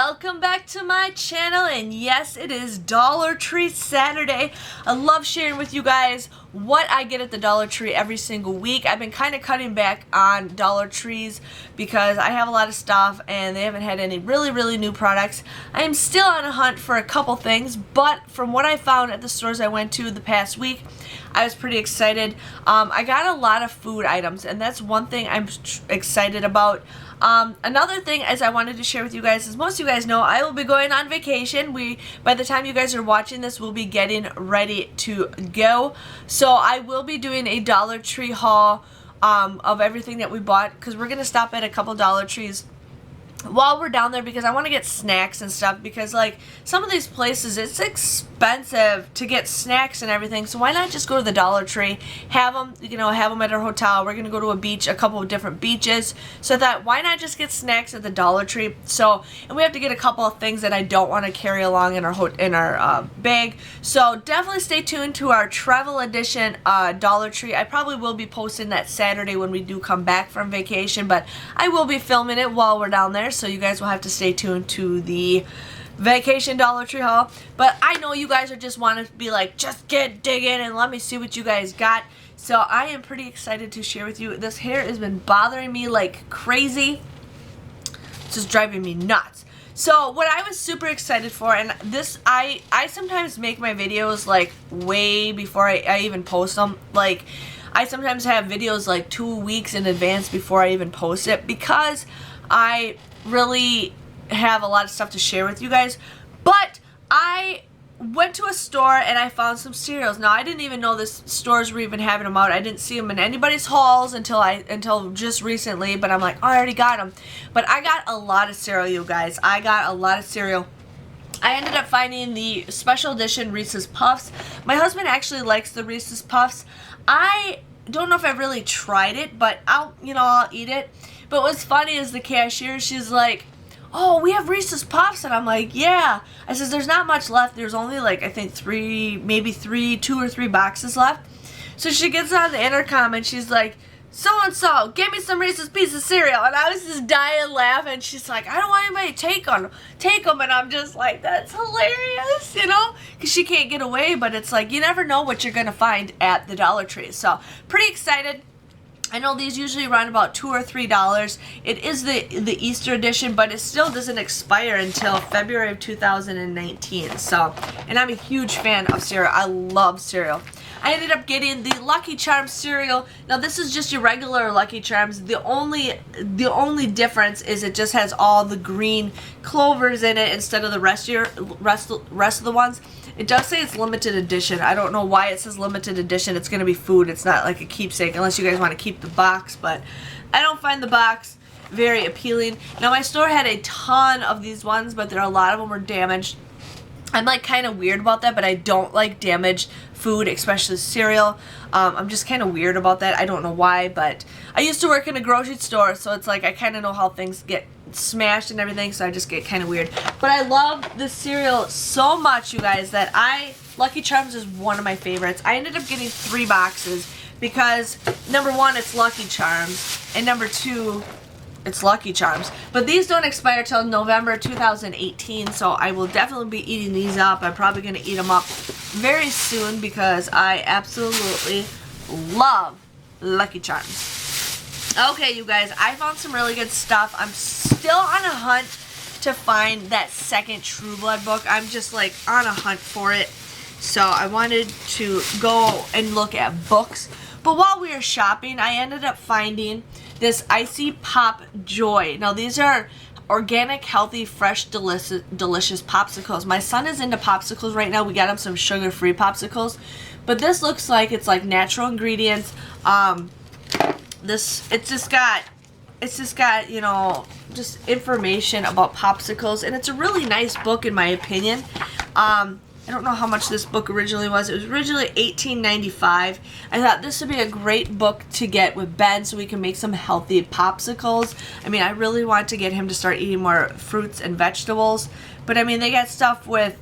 welcome back to my channel, and yes, it is Dollar Tree Saturday. I love sharing with you guys what I get at the Dollar Tree every single week. I've been kind of cutting back on Dollar Trees because I have a lot of stuff and they haven't had any really new products. I am still on a hunt for a couple things, but from what I found at the stores I went to the past week, I was pretty excited. I got a lot of food items, and that's one thing I'm excited about. Another thing as I wanted to share with you guys, as most of you guys know, I will be going on vacation. By the time you guys are watching this, we'll be getting ready to go. So I will be doing a Dollar Tree haul of everything that we bought, because we're going to stop at a couple Dollar Trees while we're down there because I want to get snacks and stuff, because like some of these places it's expensive to get snacks and everything, so why not just go to the Dollar Tree, have them at our hotel. We're gonna go to a beach, a couple of different beaches, so that why not just get snacks at the Dollar Tree. So, and we have to get a couple of things that I don't want to carry along in our bag, so definitely stay tuned to our travel edition Dollar Tree. I probably will be posting that Saturday when we do come back from vacation, but I will be filming it while we're down there, so you guys will have to stay tuned to the vacation Dollar Tree haul. But I know you guys are just want to be like, just get digging and let me see what you guys got. So I am pretty excited to share with you. This hair has been bothering me like crazy. It's just driving me nuts. So what I was super excited for, and this, I sometimes make my videos like way before I even post them. Like I sometimes have videos like 2 weeks in advance before I even post it, because I really have a lot of stuff to share with you guys. But I went to a store and I found some cereals. Now I didn't even know this stores were even having them out. I didn't see them in anybody's hauls until just recently, but I'm like, oh, I already got them. But I got a lot of cereal, you guys. I got a lot of cereal. I ended up finding the special edition Reese's Puffs. My husband actually likes the Reese's Puffs. I don't know if I've really tried it, but I'll eat it. But what's funny is the cashier, she's like, oh, we have Reese's Puffs, and I'm like, yeah. I says, there's not much left. There's only like, I think two or three boxes left. So she gets on the intercom and she's like, so-and-so, give me some Reese's Pieces of cereal. And I was just dying laughing. She's like, I don't want anybody to take them. And I'm just like, that's hilarious, because she can't get away. But it's like, you never know what you're going to find at the Dollar Tree. So pretty excited. I know these usually run about $2 or $3. It is the Easter edition, but it still doesn't expire until February of 2019. So, and I'm a huge fan of cereal. I love cereal. I ended up getting the Lucky Charms cereal. Now this is just your regular Lucky Charms. The only difference is it just has all the green clovers in it instead of the rest of the ones. It does say it's limited edition. I don't know why it says limited edition. It's going to be food. It's not like a keepsake, unless you guys want to keep the box. But I don't find the box very appealing. Now my store had a ton of these ones, but a lot of them were damaged. I'm like kind of weird about that, but I don't like damaged food, especially cereal. I'm just kind of weird about that. I don't know why, but I used to work in a grocery store, so it's like I kind of know how things get smashed and everything, so I just get kind of weird. But I love this cereal so much, you guys, that Lucky Charms is one of my favorites. I ended up getting 3 boxes because number 1, it's Lucky Charms, and number 2, it's Lucky Charms. But these don't expire till November 2018, so I will definitely be eating these up. I'm probably going to eat them up very soon because I absolutely love Lucky Charms. Okay, you guys, I found some really good stuff. I'm still on a hunt to find that second True Blood book. I'm just like on a hunt for it. So I wanted to go and look at books. But while we were shopping, I ended up finding this Icy Pop Joy. Now these are organic, healthy, fresh, delicious popsicles. My son is into popsicles right now. We got him some sugar-free popsicles. But this looks like it's like natural ingredients. It's just got just information about popsicles, and it's a really nice book in my opinion. I don't know how much this book originally was. It was originally $18.95. I thought this would be a great book to get with Ben so we can make some healthy popsicles. I mean, I really want to get him to start eating more fruits and vegetables. But I mean, they got stuff with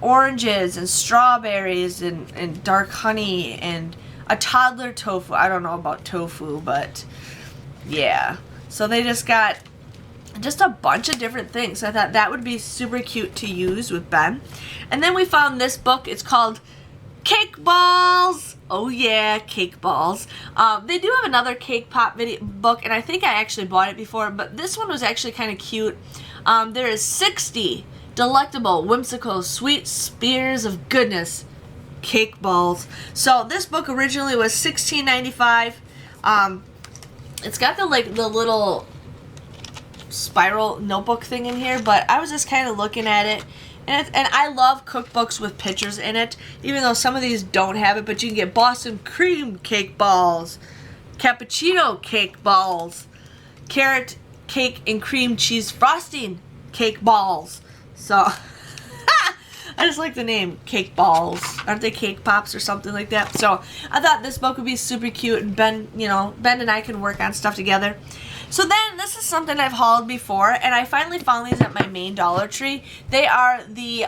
oranges and strawberries and dark honey and a toddler tofu. I don't know about tofu, but yeah. So they just got just a bunch of different things. I thought that would be super cute to use with Ben. And then we found this book. It's called Cake Balls. Oh yeah, Cake Balls. They do have another Cake Pop book, and I think I actually bought it before, but this one was actually kind of cute. There is 60 delectable, whimsical, sweet spears of goodness cake balls. So this book originally was $16.95. It's got the little spiral notebook thing in here, but I was just kind of looking at it, and I love cookbooks with pictures in it, even though some of these don't have it. But you can get Boston cream cake balls, cappuccino cake balls, carrot cake and cream cheese frosting cake balls. So I just like the name Cake Balls. Aren't they Cake Pops or something like that? So I thought this book would be super cute, and Ben and I can work on stuff together. So then, this is something I've hauled before, and I finally found these at my main Dollar Tree. They are the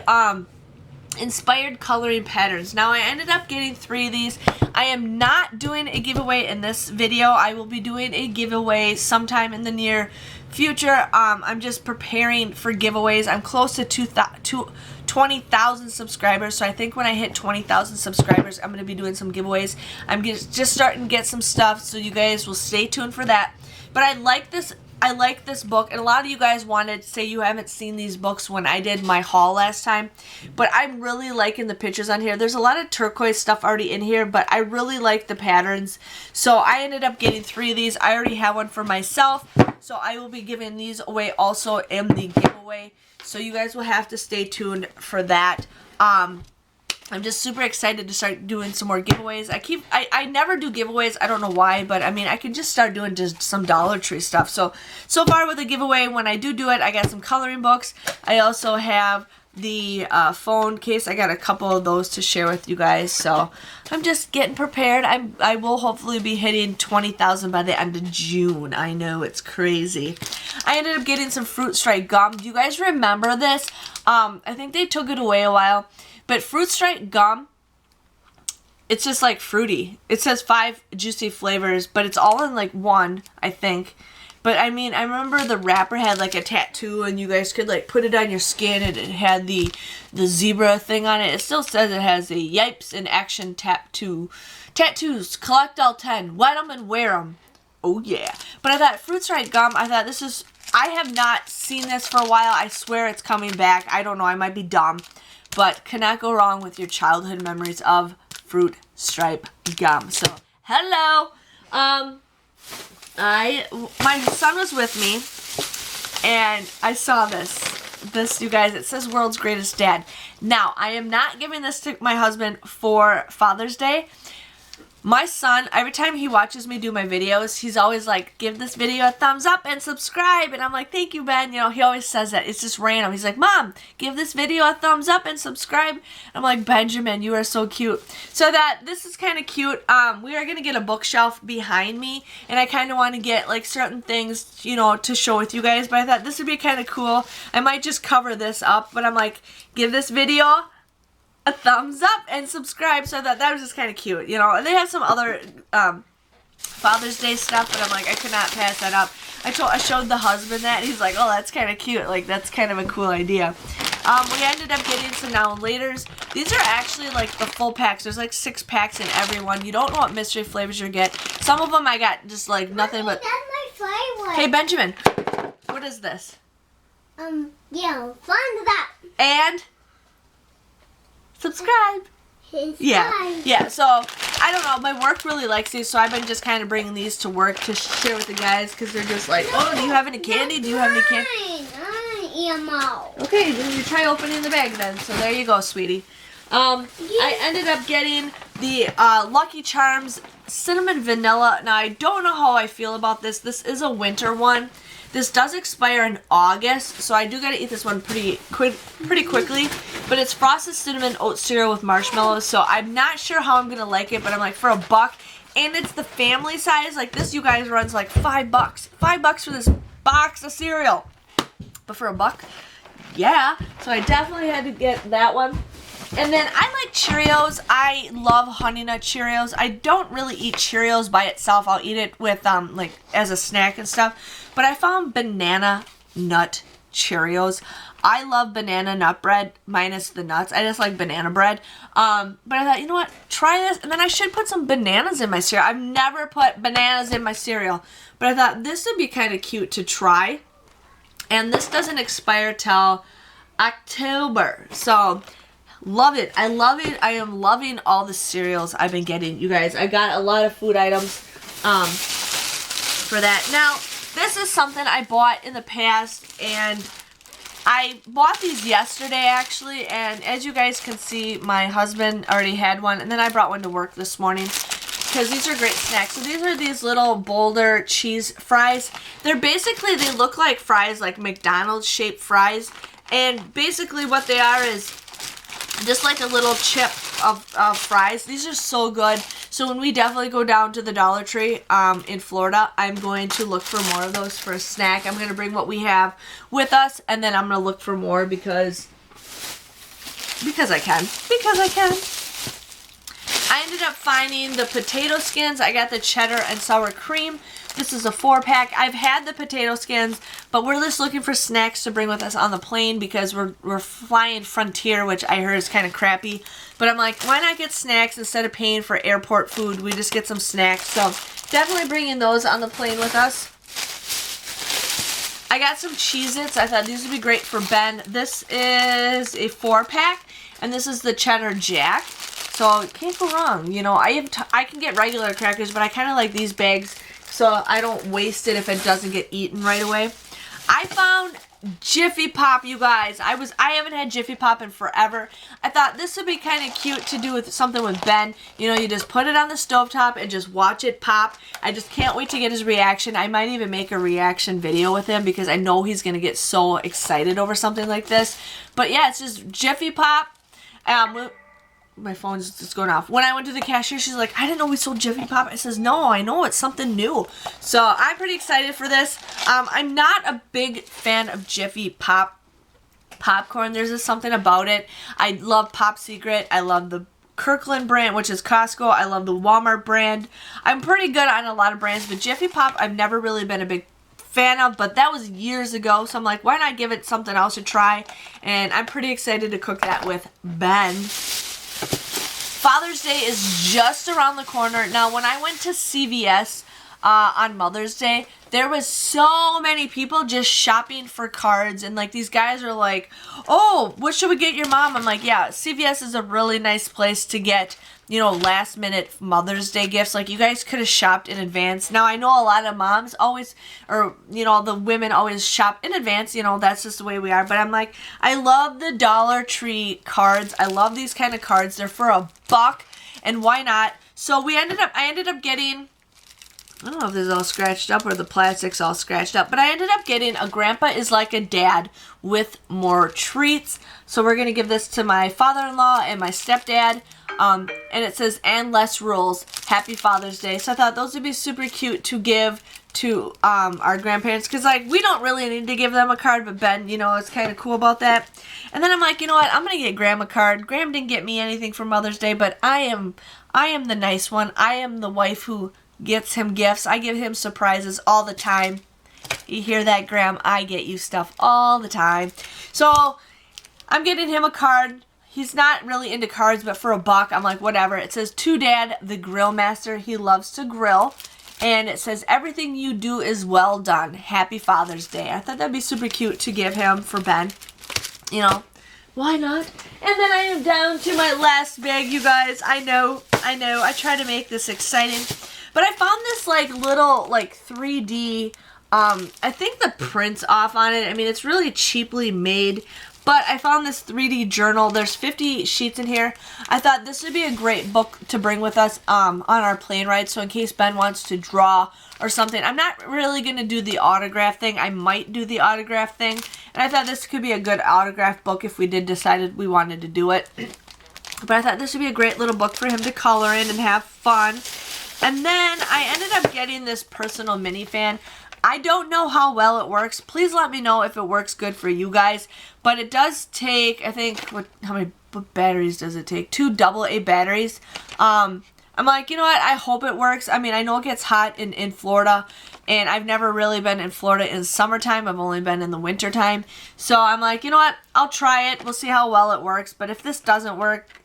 inspired coloring patterns. Now, I ended up getting 3 of these. I am not doing a giveaway in this video. I will be doing a giveaway sometime in the near future. I'm just preparing for giveaways. I'm close to 20,000 subscribers, so I think when I hit 20,000 subscribers, I'm going to be doing some giveaways. I'm just starting to get some stuff, so you guys will stay tuned for that. But I like this book, and a lot of you guys wanted to say you haven't seen these books when I did my haul last time, but I'm really liking the pictures on here. There's a lot of turquoise stuff already in here, but I really like the patterns, so I ended up getting 3 of these. I already have one for myself, so I will be giving these away also in the giveaway, so you guys will have to stay tuned for that. I'm just super excited to start doing some more giveaways. I never do giveaways. I don't know why, but I mean, I can just start doing just some Dollar Tree stuff. So far with the giveaway, when I do it, I got some coloring books. I also have the phone case. I got a couple of those to share with you guys. So I'm just getting prepared. I will hopefully be hitting 20,000 by the end of June. I know, it's crazy. I ended up getting some Fruit Stripe gum. Do you guys remember this? I think they took it away a while. But Fruit Stripe gum, it's just like fruity. It says 5 juicy flavors, but it's all in like one, I think. But I mean, I remember the wrapper had like a tattoo, and you guys could like put it on your skin, and it had the zebra thing on it. It still says it has the Yipes in Action tattoo. Tattoos, collect all 10, wet 'em and wear 'em. Oh yeah. But I thought Fruit Stripe gum, I have not seen this for a while. I swear it's coming back. I don't know, I might be dumb. But cannot go wrong with your childhood memories of Fruit Stripe gum. So, hello. My son was with me, and I saw this. This, you guys, it says World's Greatest Dad. Now, I am not giving this to my husband for Father's Day. My son, every time he watches me do my videos, he's always like, give this video a thumbs up and subscribe. And I'm like, thank you, Ben. You know, he always says that. It's just random. He's like, Mom, give this video a thumbs up and subscribe. I'm like, Benjamin, you are so cute. So this is kind of cute. We are going to get a bookshelf behind me. And I kind of want to get like certain things, you know, to show with you guys. But I thought this would be kind of cool. I might just cover this up. But I'm like, give this video a thumbs up and subscribe. So that was just kind of cute, you know. And they have some other Father's Day stuff, but I'm like, I could not pass that up. I showed the husband that, and he's like, oh, that's kind of cute. Like, that's kind of a cool idea. We ended up getting some Now and Laters. These are actually like the full packs. There's like 6 packs in every one. You don't know what mystery flavors you get. Some of them I got just like nothing. Mommy, but that's my flavor. Hey, Benjamin, what is this? Yeah, find that. And subscribe. Yeah, so I don't know, my work really likes these, so I've been just kind of bringing these to work to share with the guys, because they're just like, oh, do you have any candy? Do you have any candy? I eat them all. Okay, then you try opening the bag then. So there you go, sweetie. I ended up getting the Lucky Charms Cinnamon Vanilla. Now, I don't know how I feel about this. This is a winter one. This does expire in August, so I do gotta eat this one pretty quickly. But it's frosted cinnamon oat cereal with marshmallows, so I'm not sure how I'm gonna like it. But I'm like, for $1, and it's the family size. Like this, you guys, runs like $5. $5 for this box of cereal. But for $1, yeah. So I definitely had to get that one. And then I like Cheerios. I love Honey Nut Cheerios. I don't really eat Cheerios by itself. I'll eat it with like as a snack and stuff. But I found banana nut Cheerios. I love banana nut bread minus the nuts. I just like banana bread. But I thought, you know what? Try this. And then I should put some bananas in my cereal. I've never put bananas in my cereal. But I thought this would be kind of cute to try. And this doesn't expire till October. So, love it. I love it. I am loving all the cereals I've been getting. You guys, I got a lot of food items for that. Now, this is something I bought in the past, and I bought these yesterday actually, and as you guys can see, my husband already had one, and then I brought one to work this morning because these are great snacks. So these are these little Boulder cheese fries. They're basically, they look like fries, like McDonald's shaped fries, and basically what they are is just like a little chip of fries. These are so good. So when we definitely go down to the Dollar Tree in Florida, I'm going to look for more of those for a snack. I'm going to bring what we have with us, and then I'm going to look for more because I can. Because I can. I ended up finding the potato skins. I got the cheddar and sour cream. This is a 4-pack. I've had the potato skins, but we're just looking for snacks to bring with us on the plane because we're flying Frontier, which I heard is kind of crappy. But I'm like, why not get snacks instead of paying for airport food? We just get some snacks. So definitely bringing those on the plane with us. I got some Cheez-Its. I thought these would be great for Ben. This is a 4-pack, and this is the Cheddar Jack. So can't go wrong. You know, I can get regular crackers, but I kind of like these bags so I don't waste it if it doesn't get eaten right away. I found Jiffy Pop, you guys. I haven't had Jiffy Pop in forever. I thought this would be kind of cute to do with something with Ben. You know, you just put it on the stovetop and just watch it pop. I just can't wait to get his reaction. I might even make a reaction video with him because I know he's going to get so excited over something like this. But yeah, it's just Jiffy Pop. My phone's just going off. When I went to the cashier, she's like, I didn't know we sold Jiffy Pop. I says, no, I know, it's something new. So I'm pretty excited for this. I'm not a big fan of Jiffy Pop popcorn. There's just something about it. I love Pop Secret. I love the Kirkland brand, which is Costco. I love the Walmart brand. I'm pretty good on a lot of brands, but Jiffy Pop I've never really been a big fan of, but that was years ago. So I'm like, why not give it something else to try? And I'm pretty excited to cook that with Ben. Father's Day is just around the corner. Now, when I went to CVS on Mother's Day, there was so many people just shopping for cards, and like these guys are like, oh, what should we get your mom? I'm like, yeah, CVS is a really nice place to get, you know, last minute Mother's Day gifts. Like, you guys could have shopped in advance. Now, I know a lot of moms always, or, you know, the women always shop in advance. You know, that's just the way we are. But I'm like, I love the Dollar Tree cards. I love these kind of cards. They're for $1, and why not? So I ended up getting, I don't know if this is all scratched up or the plastic's all scratched up, but I ended up getting a Grandpa is Like a Dad with more treats. So we're going to give this to my father-in-law and my stepdad. And it says, and less rules. Happy Father's Day. So I thought those would be super cute to give to our grandparents. Because, like, we don't really need to give them a card, but Ben, you know, is kind of cool about that. And then I'm like, you know what? I'm going to get Graham a card. Graham didn't get me anything for Mother's Day, but I am the nice one. I am the wife who gets him gifts. I give him surprises all the time. You hear that, Graham? I get you stuff all the time. So I'm getting him a card. He's not really into cards, but for $1, I'm like, whatever. It says, to Dad, the grill master. He loves to grill. And it says, everything you do is well done. Happy Father's Day. I thought that'd be super cute to give him for Ben. You know, why not? And then I am down to my last bag, you guys. I know. I try to make this exciting. But I found this, like, little, like, 3D, I think the print's off on it. I mean, it's really cheaply made. But I found this 3D journal. There's 50 sheets in here. I thought this would be a great book to bring with us on our plane ride. So in case Ben wants to draw or something. I'm not really going to do the autograph thing. I might do the autograph thing. And I thought this could be a good autograph book if we decided we wanted to do it. But I thought this would be a great little book for him to color in and have fun. And then I ended up getting this personal mini fan. I don't know how well it works. Please let me know if it works good for you guys. But it does take, I think, what batteries does it take? 2 AA batteries. I I'm like, you know what, I hope it works. I mean, I know it gets hot in Florida, and I've never really been in Florida in summertime. I've only been in the wintertime. So I'm like, you know what, I'll try it. We'll see how well it works. But if this doesn't work,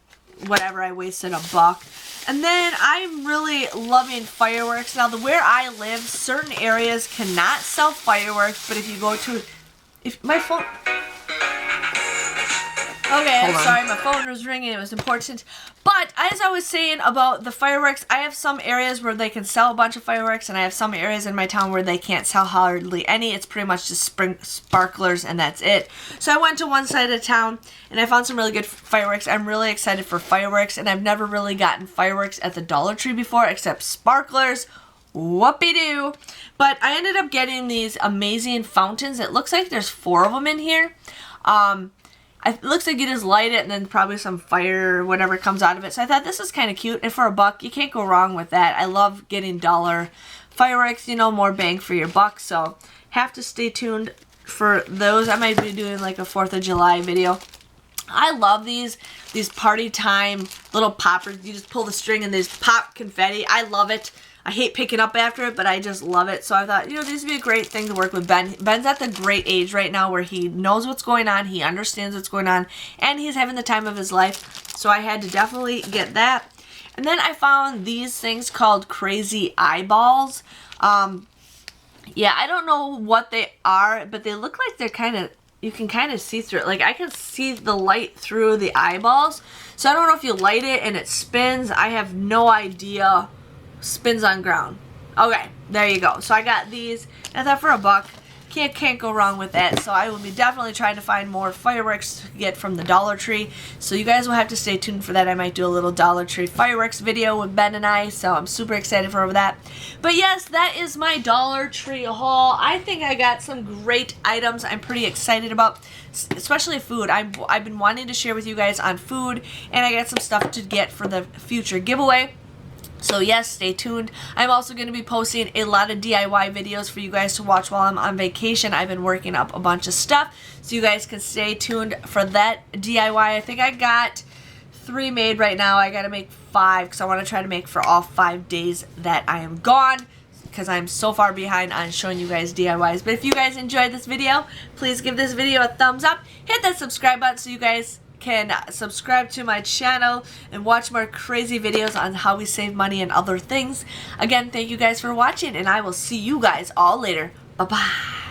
whatever, I wasted $1. And then I'm really loving fireworks. Now, where I live, certain areas cannot sell fireworks, but if you go to, if my phone, okay, I'm sorry, my phone was ringing, it was important. But as I was saying about the fireworks, I have some areas where they can sell a bunch of fireworks, and I have some areas in my town where they can't sell hardly any. It's pretty much just sparklers, and that's it. So I went to one side of town, and I found some really good fireworks. I'm really excited for fireworks, and I've never really gotten fireworks at the Dollar Tree before, except sparklers. Whoopie-doo. But I ended up getting these amazing fountains. It looks like there's 4 of them in here. It looks like you just light it and then probably some fire or whatever comes out of it. So I thought this is kind of cute. And for $1, you can't go wrong with that. I love getting dollar fireworks, you know, more bang for your buck. So have to stay tuned for those. I might be doing like a 4th of July video. I love these party time little poppers. You just pull the string and they just pop confetti. I love it. I hate picking up after it, but I just love it. So I thought, you know, these would be a great thing to work with Ben. Ben's at the great age right now where he knows what's going on, he understands what's going on, and he's having the time of his life. So I had to definitely get that. And then I found these things called crazy eyeballs. Yeah, I don't know what they are, but they look like they're kind of, you can kind of see through it. Like, I can see the light through the eyeballs. So I don't know if you light it and it spins. I have no idea. Spins on ground. Okay, there you go. So I got these. I thought for $1, can't go wrong with that. So I will be definitely trying to find more fireworks to get from the Dollar Tree. So you guys will have to stay tuned for that. I might do a little Dollar Tree fireworks video with Ben and I. So I'm super excited for that. But yes, that is my Dollar Tree haul. I think I got some great items I'm pretty excited about, especially food. I've been wanting to share with you guys on food, and I got some stuff to get for the future giveaway. So yes, stay tuned. I'm also going to be posting a lot of DIY videos for you guys to watch while I'm on vacation. I've been working up a bunch of stuff, so you guys can stay tuned for that DIY. I think I got 3 made right now. I got to make 5 because I want to try to make for all 5 days that I am gone, because I'm so far behind on showing you guys DIYs. But if you guys enjoyed this video, please give this video a thumbs up. Hit that subscribe button so you guys can subscribe to my channel and watch more crazy videos on how we save money and other things. Again, thank you guys for watching, and I will see you guys all later. Bye-bye.